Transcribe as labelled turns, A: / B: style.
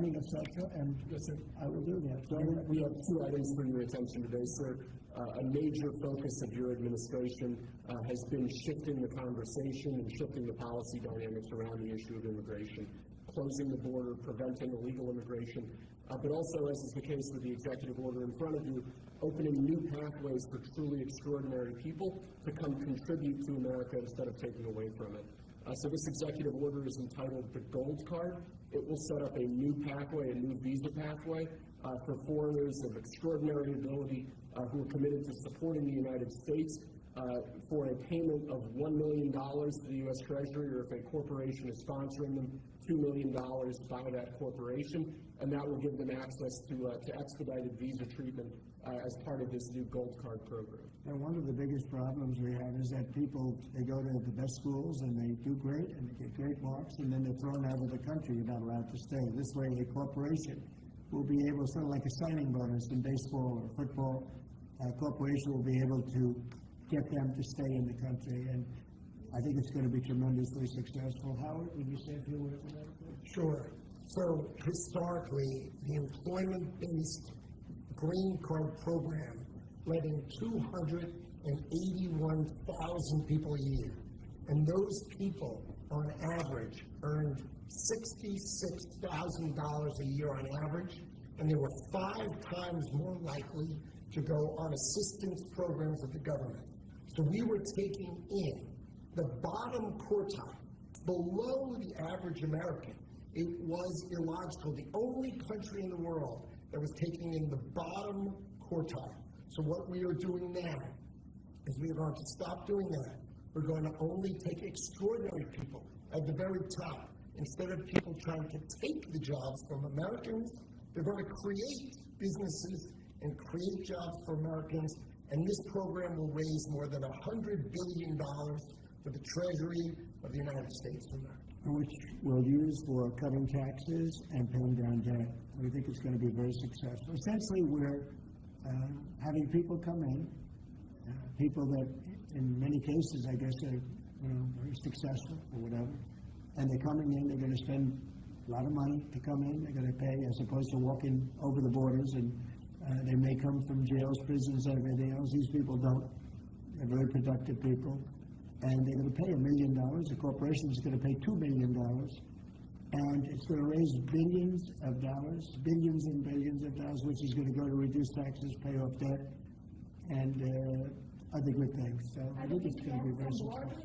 A: signing, etc., and I will do that. So
B: we have two items for your attention today, sir. A major focus of your administration has been shifting the conversation and shifting the policy dynamics around the issue of immigration, closing the border, preventing illegal immigration, but also, as is the case with the executive order in front of you, opening new pathways for truly extraordinary people to come contribute to America instead of taking away from it. So this executive order is entitled the Gold Card. It will set up a new pathway, a new visa pathway for foreigners of extraordinary ability who are committed to supporting the United States for a payment of $1 million to the U.S. Treasury, or if a corporation is sponsoring them, $2 million by that corporation, and that will give them access to expedited visa treatment as part of this new Gold Card program.
A: And one of the biggest problems we have is that people, they go to the best schools and they do great and they get great marks, and then they're thrown out of the country. You're not allowed to stay. This way, a corporation will be able, sort of like a signing bonus in baseball or football, a corporation will be able to get them to stay in the country, and I think it's going to be tremendously successful. Howard, would you say a few words on that?
C: Sure. So historically, the employment-based Green Card program let in 281,000 people a year, and those people, on average, earned $66,000 a year on average, and they were 5 times more likely to go on assistance programs of the government. So we were taking in the bottom quartile, below the average American. It was illogical. The only country in the world that was taking in the bottom quartile. So what we are doing now is we are going to stop doing that. We're going to only take extraordinary people at the very top. Instead of people trying to take the jobs from Americans, they're going to create businesses and create jobs for Americans, and this program will raise more than $100 billion for the Treasury of the United States of America.
A: Which we'll use for cutting taxes and paying down debt. We think it's going to be very successful. Essentially, we're having people come in, people that in many cases, I guess, are very successful or whatever, and they're coming in, they're going to spend a lot of money to come in, they're going to pay as opposed to walking over the borders, and they may come from jails, prisons, and everything else. These people don't. They're very productive people. And they're going to pay $1 million. The corporation is going to pay $2 million. And it's going to raise billions of dollars, billions and billions of dollars, which is going to go to reduce taxes, pay off debt, and other good things. So I think it's going to be very successful.